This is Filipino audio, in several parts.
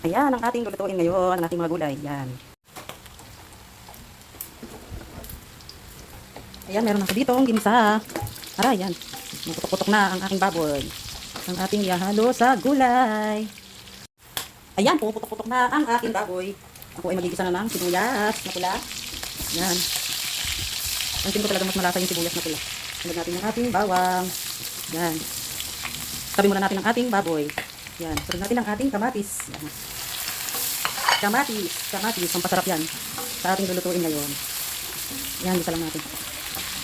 Ayan ang ating lulutuin ngayon, ang ating mga gulay. Yan. Ayan, meron ako dito ang ginisa. Aray, yan. Putok-putok na ang aking baboy. Ang ating ihahalo sa gulay. Ayan, puputok-putok na ang aking baboy. Ako ay magigisa na ng sibuyas na pula. Yan. Ang ko talaga mas malasa yung sibuyas na pula. Sunod natin yung ating bawang. Yan. Tabi muna natin ang ating baboy. Yan. Sunod natin ang ating kamatis. Yan. Kamatis. Pampasarap yan sa ating lulutuin ngayon. Yan, gisa lang natin.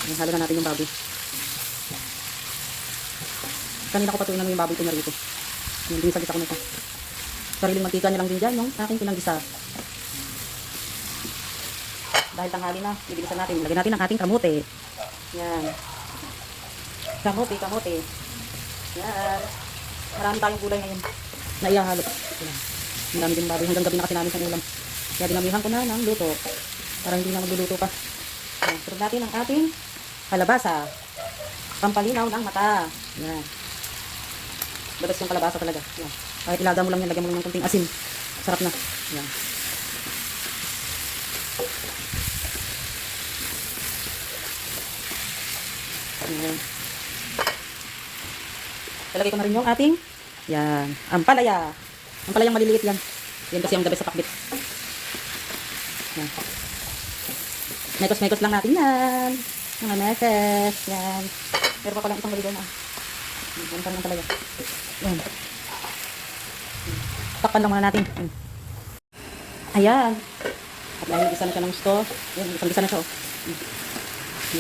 Yan, halo na natin yung baboy. Kanina ko patuloy na yung baboy ko na rito. Yan, ginisa-gisa ko na ito. Sariling mantika niya lang din dyan yung aking pinanggisa. Dahil tanghali na, bibilisan natin. Lagyan natin ang ating kamote. Yan. Kamote. Yan. Marami tayong gulay ngayon na ihahalo. Yan. Marami din baboy. Hanggang gabi na kasi namin sa ulam. Kaya dinamihan ko na ng luto. Para hindi na magluluto pa. Yan. Sunod natin ang ating kalabasa. Pampalinaw ng mata. Yan. Labas yung kalabasa talaga. Yan. Kahit ilaga mo lang yan, lagyan mo lang ng kunting asin. Sarap na. Yan. Yan. Talagay ko na rin yung ating yan, ampalaya. Ampalayang maliliit yan. Yan kasi ang the best sa pakbit. Yan. Mekos-mekos lang natin yan. Mga meses. Yan. Pero pa palang isang maligaw na. Yan pa naman talaga. Yan. Takpan lang muna natin. Ayan. At dahil isa na siya ng gusto. Yan, isang-isa na siya.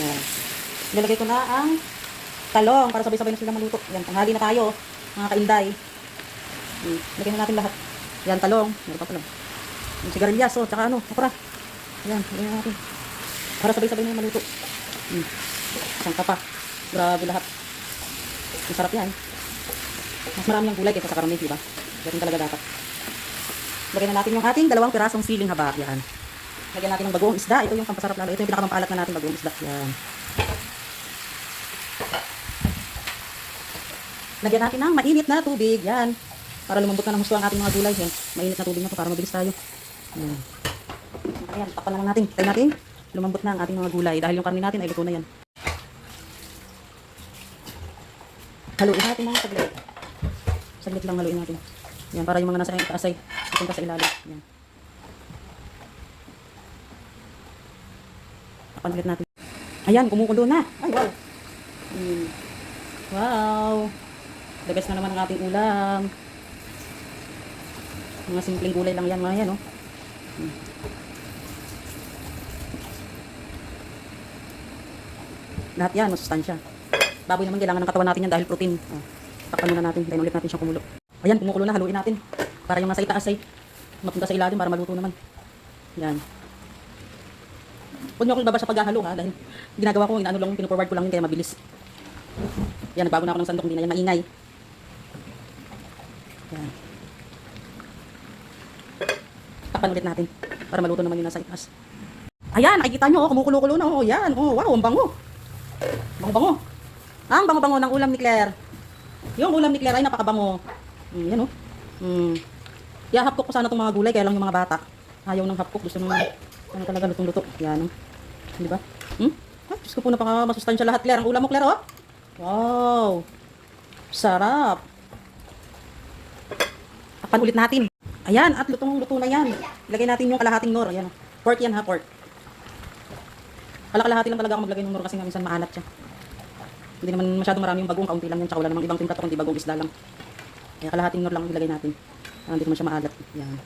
Yan. Nilagay ko na ang talong para sabay-sabay na sila maluto. Yan, tanghali na tayo, mga kainday. Lagyan na natin lahat. Yan, talong. Meron pa pala. Yung sigarilyas, tsaka okra. Yan, lagyan na natin. Para sabay-sabay na yung maluto. Sangka pa. Grabe lahat. Masarap yan. Mas marami yung gulay kaysa sa karami, diba? Ganun talaga dapat. Lagyan na natin yung ating 2 pirasong siling haba. Yan. Lagyan natin ng bagoong isda. Ito yung pampasarap lalo. Ito yung pinakamampalat na natin bagoong isda. Yan. Lagyan natin ng mainit na tubig. Yan. Para lumambot na ng husto ang ating mga gulay. Yan. Mainit na tubig na to para mabilis tayo. Yan. Ayan. Takpan na lang natin. Tayo natin. Lumambot na ang ating mga gulay. Dahil yung karne natin ay luto na yan. Haluin natin mga saglit. Saglit lang haluin natin. Yan. Para yung mga nasa asay pupunta sa ilalim. Yan. Takpan ulit natin. Ayan. Kumukulo na. Ay wow. Wow. The best na naman ang ating ulam. Mga simpleng gulay lang yan, mga yan, oh. Lahat yan, masustansya. Baboy naman, kailangan ng katawan natin yan dahil protein. Takpan muna natin, tayo ulit natin siyang kumulo. Ayan, kumukulo na, haluin natin. Para yung nasa itaas ay mapunta sa ilalim para maluto naman. Yan. Huwag niyo akong ibaba sa paghahalo, ha, dahil ginagawa ko, inaano lang, pinuforward ko lang yun, kaya mabilis. Yan, nagbago na ako ng sandok, hindi na yan maingay. Yan. Takpan ulit natin para maluto naman yung nasa itaas. Ayan, nakikita nyo, oh, kumukulo-kulo na. Oh, yan. Oh, wow, ang bango. Bango-bango. Ang bango-bango ng ulam ni Claire. Yung ulam ni Claire ay napakabango. Yan, oh. Hapkok ko sana itong mga gulay, kaya lang yung mga bata. Ayaw ng hapkok. Gusto nung ano talaga, lutong-luto. Yan, oh. Di ba? Ay, Diyos ko po, napaka-masustansya lahat, Claire. Ang ulam mo, Claire, oh. Wow. Sarap. Takpan ulit natin. Ayan, at lutong-luto na yan. Ilagay natin yung kalahating nor. Ayan, pork yan ha, pork. Kalahati lang talaga ako maglagay ng nor kasi nga minsan maalat siya. Hindi naman masyadong marami yung bagong, kaunti lang yan. Tsaka wala namang ibang timpla to, kundi bagong isda lang. Kaya kalahating nor lang ilagay natin. Hindi naman siya maalat. Ayan.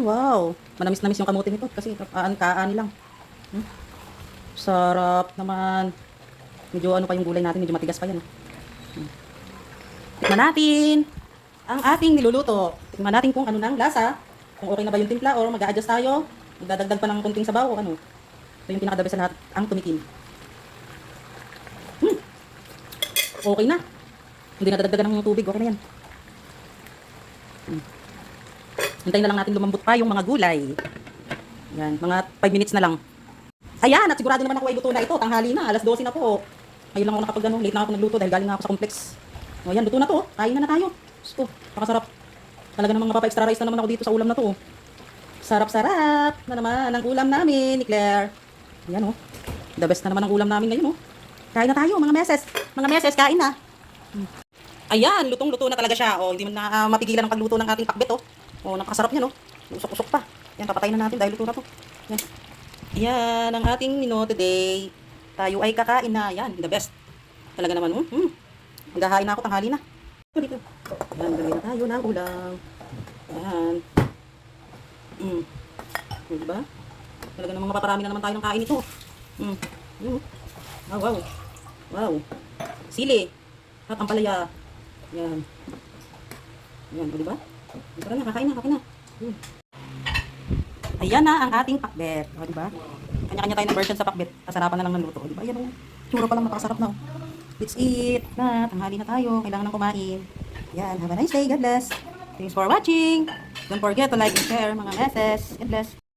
Wow. Manamis-namis yung kamote nito kasi kaani lang. Sarap naman. Medyo ano pa yung gulay natin, medyo matigas pa yan. Tikman natin ang ating niluluto. Tingnan natin kung ano nang lasa. Kung okay na ba yung timpla o mag-a-adjust tayo. Magdadagdag pa ng kunting sabaw o ano. Ito yung pinakadabi sa lahat, ang tumikim. Okay na. Hindi na dadagdagan ng tubig. Okay na yan. Hintayin na lang natin lumambot pa yung mga gulay. Yan, mga 5 minutes na lang. Ayan, at sigurado naman ako ay luto na ito. Tanghali na, alas 12 na po. Ngayon lang ako late na ako nagluto dahil galing na ako sa complex. O yan, luto na to. Kain na tayo. Gusto, pakasarap. Talaga namang mapapa-extra rice na naman ako dito sa ulam na to. Sarap-sarap na naman ang ulam namin ni Claire. Yan oh. The best na naman ang ulam namin ngayon oh. Kain na tayo mga meses. Mga meses, kain na. Ayan, lutong-luto na talaga siya. Oh, hindi mo na mapigilan ang pagluto ng ating pakbet oh. Oh, napakasarap niyan oh. Usok-usok pa. Yan, papatayin na natin dahil luto na to. Yan. Ayan ang ating menu today. Tayo ay kakain na. Yan, the best. Talaga naman oh. Maghahain na ako, tanghali na. Dito. Yan, dali na tayo ng ulam. Yan. Diba? Talaga namang mapaparami na naman tayo ng kain ito. Wow, wow. Wow. Sili. At ampalaya. Yan. Yan, diba? Tara na, kakain na. Ayan na ang ating pakbet. O, diba? Kanya-kanya tayo ng version sa pakbet. Kasarapan na lang ng luto. O, diba? Ayan o. Tsura pa lang napakasarap na o. Let's eat. Na, tanghali na tayo. Kailangan nang kumain. Yan, have a nice day. God bless. Thanks for watching. Don't forget to like and share mga meses. God bless.